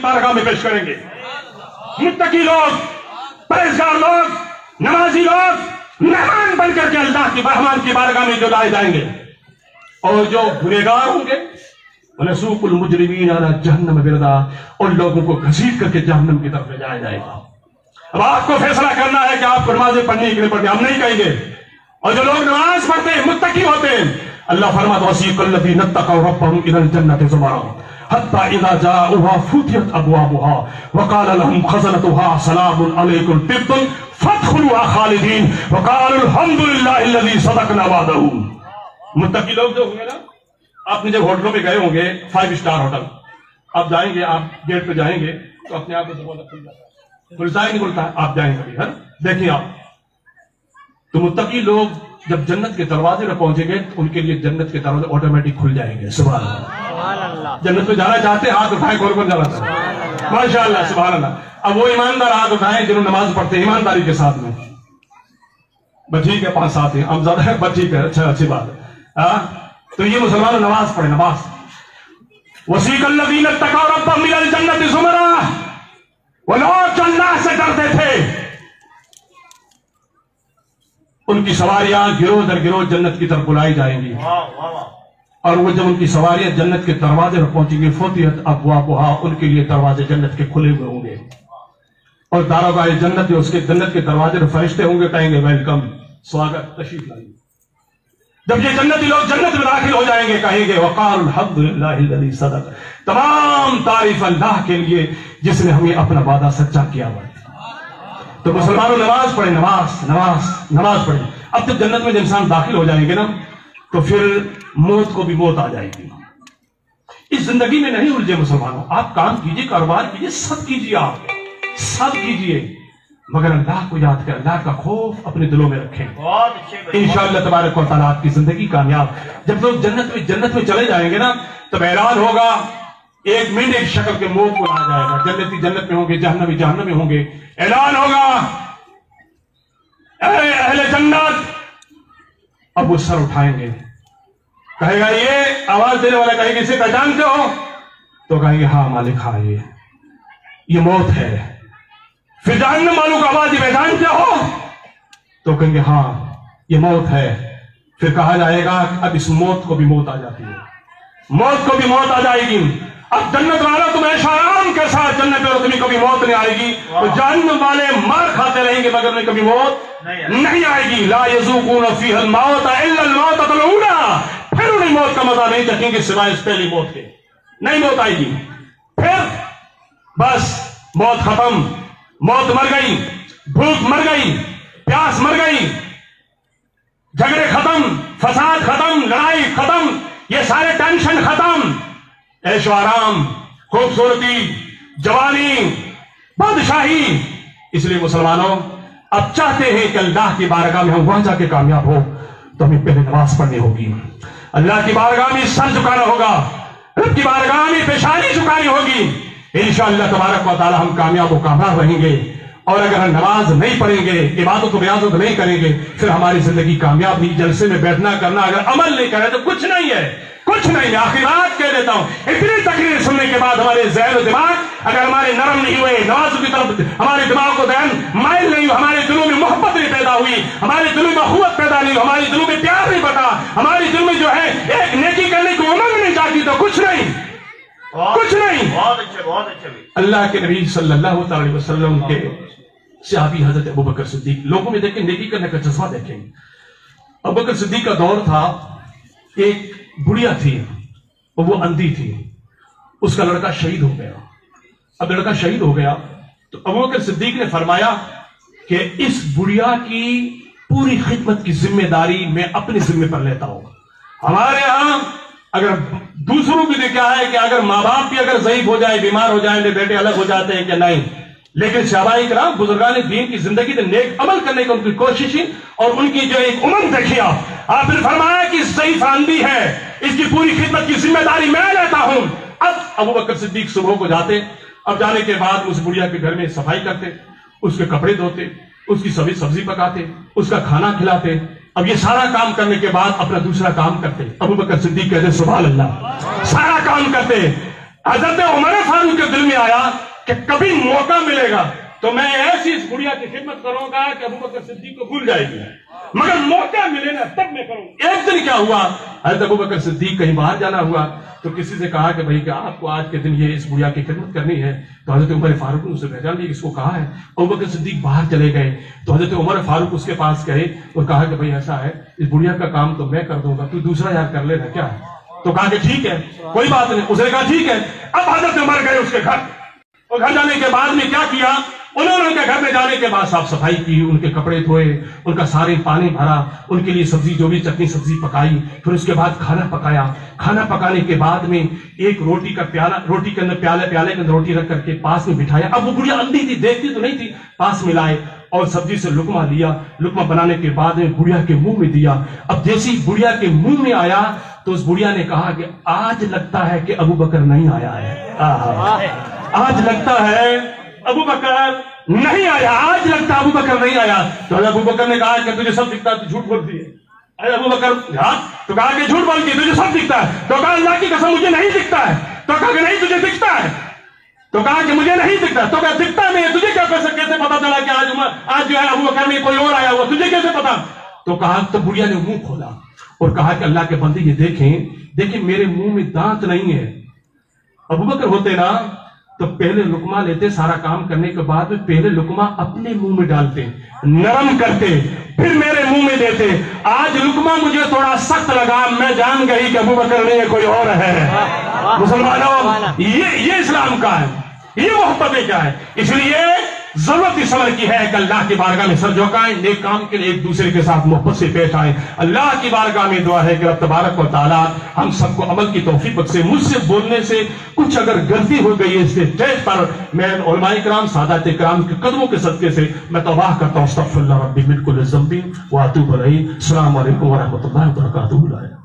बारगाह में पेश करेंगे। मुत्तकी लोग, परहेजगार लोग, नमाजी लोग मेहमान बनकर के अल्लाह की रहमान की बारगाह में जो लाए जाएंगे, और जो गुनहगार होंगे वनसूकुल मुजरिमीन अला जहन्नम विरदा, उन लोगों को घसीट करके जहन्नम की तरफ ले जाया जाएगा। अब आपको फैसला करना है कि आप नमाज़ें पढ़नी कि नहीं पढ़नी। हम नहीं कहेंगे। और जो लोग नमाज पढ़ते हैं, मुत्तकी होते हैं, अल्लाह फरमाता है वसीक़ल लज़ीना तक़व रब्बहुम इलल जन्नति ज़ुमरा हत्ता इज़ा जाऊहा फुतिहत अबवाबुहा वक़ाल लहुम ख़ज़नतुहा सलामुन अलैकुम तिब्तुम फदख़ुलूहा ख़ालिदीन वक़ालू अल्हम्दुलिल्लाहि लज़ी सदक़ना वअदहू। मुत्तकी लोग जो होंगे ना, आपने जब होटलों में गए होंगे, 5 स्टार होटल, आप जाएंगे, आप गेट पे जाएंगे तो अपने आप दरवाजा खुल जाता है, खुलता है नहीं खुलता है? आप जाएंगे कभी, है देखिए आप। तो मुत्तकी लोग जब जन्नत के दरवाजे में पहुंचेंगे तो उनके लिए जन्नत के दरवाजे ऑटोमेटिक खुल जाएंगे। सुभान अल्लाह। जन्नत में जाना चाहते हैं, हाथ उठाएं, कौन जाना चाहते हैं? माशाअल्लाह, सुभान अल्लाह। अब वो ईमानदार हाथ उठाएं जिन्होंने नमाज पढ़ते हैं ईमानदारी के साथ में। बस ठीक है, 5 7 हैं, हम ज्यादा है, बस ठीक है, अच्छा अच्छी बात है। तो ये मुसलमान नमाज पढ़े, नमाज। वसीक़ल लज़ीना तक़व रब्बहुम इलल जन्नति ज़ुमरा, वो लोग जो अल्लाह से डरते थे उनकी सवारियां गिरोह दर गिरोह जन्नत की तरफ बुलाई जाएंगी। और वो जब उनकी सवारियां जन्नत के दरवाजे पर पहुंचेंगी फुतिहत अबवाबुहा, उनके लिए दरवाजे जन्नत के खुले हुए होंगे। और दारोगाए जन्नत, उसके जन्नत के दरवाजे पर फरिश्ते होंगे, कहेंगे वेलकम, स्वागत, तशरीफ लाइए। जब ये जन्नती लोग जन्नत में दाखिल हो जाएंगे, कहेंगे वक़ाल अल्हम्दुलिल्लाहि लज़ी सदक़, तमाम तारीफ अल्लाह के लिए जिसने हमें अपना वादा सच्चा किया हुआ। तो मुसलमानों नमाज पढ़े, नमाज नमाज नमाज पढ़े। अब जब जन्नत में इंसान दाखिल हो जाएंगे ना, तो फिर मौत को भी मौत आ जाएगी। इस जिंदगी में नहीं उलझे मुसलमानों, आप काम कीजिए, कारोबार कीजिए, सब कीजिए, आप सब कीजिए, मगर अल्लाह को याद कर, अल्लाह का खौफ अपने दिलों में रखें। इंशाअल्लाह तबारक व तआला आपकी जिंदगी कामयाब। जब लोग जन्नत में चले जाएंगे ना, तब ऐलान होगा, एक मिनट एक शक्ल के मुंह को आ जाएगा। जन्नती जन्नत में होंगे, जहन्नमी जहन्नम में होंगे। ऐलान होगा, अहले जन्नत, अब वो सर उठाएंगे, कहेगा, ये आवाज देने वाला कहेगा, इसे पहचानते हो? तो कहेंगे हाँ मालिक, हाँ ये मौत है। फिर जहन्नम वालों को आवाज पहचानते हो? तो कहेंगे हाँ ये मौत है। फिर कहा जाएगा अब इस मौत को भी मौत आ जाती है, मौत को भी मौत आ जाएगी। अब जन्नत वाला तुम ऐशो आराम के साथ जन्नत में, तुम्हें कभी मौत नहीं आएगी। तो जहन्नम वाले मार खाते रहेंगे मगर उन्हें कभी मौत नहीं आएगी। ला यज़ूक़ून फ़ीहल मौत इल्लल मौततल ऊला, फिर उन्हें मौत का मजा नहीं चखेंगे सिवाय इस पहली मौत के, नहीं मौत आएगी। फिर बस मौत खत्म, मौत मर गई, भूख मर गई, प्यास मर गई, झगड़े खत्म, फसाद खत्म, लड़ाई खत्म, ये सारे टेंशन खत्म, ऐशो आराम, खूबसूरती, जवानी, बादशाही। इसलिए मुसलमानों अब चाहते हैं कि अल्लाह की बारगाह में हम वहां जाके कामयाब हो, तो हमें पहले नमाज पढ़नी होगी, अल्लाह की बारगाह में सर झुकाना होगा, रब की बारगाह में पेशानी झुकानी होगी। इंशाअल्लाह तबारक व तआला हम कामयाब व कामयाब रहेंगे। और अगर हम नमाज नहीं पढ़ेंगे, इबादत व रियाज़त नहीं करेंगे, फिर हमारी जिंदगी कामयाब नहीं। जलसे में बैठना करना, अगर अमल नहीं करें तो कुछ नहीं है, कुछ नहीं। मैं आखिरी बात कह देता हूं, इतनी तकरीर सुनने के बाद हमारे ज़हन दिमाग अगर हमारे नरम नहीं हुए, नमाज़ की तरफ हमारे दिमाग को ध्यान माइल नहीं हुआ, हमारे दिलों में मोहब्बत नहीं पैदा हुई, हमारे दिलों में अखुवत पैदा नहीं हुई, हमारे दिलों में प्यार नहीं बटा, हमारे दिल में जो है एक नेकी करने की उमंग नहीं जाती, तो कुछ नहीं, कुछ नहीं। बहुत अच्छे। अल्लाह के नबी सल्लल्लाहु अलैहि वसल्लम के सहाबी हजरत अबू बकर सिद्दीक, लोगों में देखें नेकी करने का जज्बा देखें। अबू बकर सिद्दीक का दौर था, एक बुढ़िया थी और वो अंधी थी, उसका लड़का शहीद हो गया। अब लड़का शहीद हो गया तो अबू बकर सिद्दीक ने फरमाया कि इस बुढ़िया की पूरी खिदमत की जिम्मेदारी मैं अपने जिम्मे पर लेता हूं। हमारे यहां अगर दूसरों की क्या है कि अगर माँ बाप भी अगर ज़ईफ हो जाए, बीमार हो जाए, बेटे अलग हो जाते हैं कि नहीं, लेकिन शहबाई कराम बुजुर्गान दीन की जिंदगी में नेक अमल करने की उनकी कोशिश और उनकी जो एक उमंग देखिए। आपने फरमाया कि ज़ईफ आंधी है, इसकी पूरी खिदमत की जिम्मेदारी मैं लेता हूं। अब अबू बकर सिद्दीक सुबह को जाते, अब जाने के बाद उस बुढ़िया के घर में सफाई करते, उसके कपड़े धोते, उसकी सब्जी पकाते, उसका खाना खिलाते। अब ये सारा काम करने के बाद अपना दूसरा काम करते। अबू बकर सिद्दीक कहते सुभान अल्लाह, सारा काम करते। حضرت عمر فاروق کے دل میں آیا کہ کبھی موقع ملے گا تو میں ایسی اس بڑھیا کی خدمت کروں گا کہ ابو بکر صدیق کو بھول جائے گی، مگر موقع ملے نا تب میں کروں گا۔ ایک دن کیا ہوا، حضرت ابو بکر صدیق کہیں باہر جانا ہوا تو کسی سے کہا کہ بھائی کہ آپ کو آج کے دن یہ اس بڑھیا کی خدمت کرنی ہے، تو حضرت عمر فاروق نے اسے پہچان لیا، اس کو کہا ہے۔ ابو بکر صدیق باہر چلے گئے تو حضرت عمر فاروق اس کے پاس گئے اور کہا کہ بھائی ایسا ہے، اس بڑھیا کا کام تو میں کر دوں گا، تو دوسرا یار کر لینا کیا ہے؟ تو کہا کہ ٹھیک ہے کوئی بات نہیں۔ اس نے کہا ٹھیک ہے۔ اب حضرت عمر گئے اس کے گھر، اور گھر جانے کے بعد میں کیا کیا، انہوں نے ان کے گھر میں جانے کے بعد صاف صفائی کی، ان کے کپڑے دھوئے، ان کا سارے پانی بھرا، ان کے لیے سبزی جو بھی چٹنی سبزی پکائی، پھر اس کے بعد کھانا پکایا۔ کھانا پکانے کے بعد میں ایک روٹی کا پیالہ، روٹی کے اندر پیالے کے اندر روٹی رکھ کر کے پاس میں بٹھایا۔ اب وہ بڑھیا اندھی تھی، دیکھتی تو نہیں تھی، پاس میں لائے اور سبزی سے لقمہ لیا۔ لقمہ بنانے کے بعد میں بڑھیا کے منہ میں دیا۔ اب جیسے ہی بڑھیا کے منہ میں آیا تو اس بڑھیا نے کہا کہ آج لگتا ہے کہ ابو بکر نہیں آیا ہے، آج لگتا ہے ابو بکر نہیں آیا، آج لگتا ہے ابو بکر نہیں آیا۔ تو ابو بکر نے کہا کہ تجھے سب دکھتا ہے، تو جھوٹ بولتی ہے۔ ابو بکر تو کہا کہ جھوٹ بولتی ہے، تجھے سب دکھتا ہے۔ تو کہا اللہ کی قسم مجھے نہیں دکھتا ہے۔ تو کہا کہ نہیں تجھے دکھتا ہے۔ تو کہا کہ مجھے نہیں دکھتا۔ تو کہا دکھتا نہیں ہے، تجھے کیا کیسے پتا چلا کہ آج جو ہے ابو بکر میں کوئی اور آیا ہوا، تجھے کیسے پتا؟ تو کہا تو بڑھیا نے منہ کھولا اور کہا کہ اللہ کے بندے یہ دیکھیں میرے منہ میں دانت نہیں ہے۔ ابو بکر ہوتے نا تو پہلے لقمہ لیتے، سارا کام کرنے کے بعد پہلے لقمہ اپنے منہ میں ڈالتے، نرم کرتے، پھر میرے منہ میں دیتے۔ آج لقمہ مجھے تھوڑا سخت لگا، میں جان گئی کہ ابو بکر نہیں ہے، کوئی اور ہے۔ مسلمانوں یہ اسلام کا ہے، یہ محبت کیا ہے۔ اس لیے ضرورت اس عمل کی ہے کہ اللہ کی بارگاہ میں سر جھکائیں، نیک کام کے لیے ایک دوسرے کے ساتھ محبت سے پیش آئیں۔ اللہ کی بارگاہ میں دعا ہے کہ رب تبارک و تعالی ہم سب کو عمل کی توفیق بخشے۔ مجھ سے بولنے سے کچھ اگر غلطی ہو گئی ہے اس اسٹیج پر، میں علماء کرام سادات کرام کے قدموں کے صدقے سے میں توبہ کرتا ہوں، استغفر اللہ ربی من کل ذنب واتوب الیہ۔ السلام علیکم ورحمۃ اللہ وبرکاتہ۔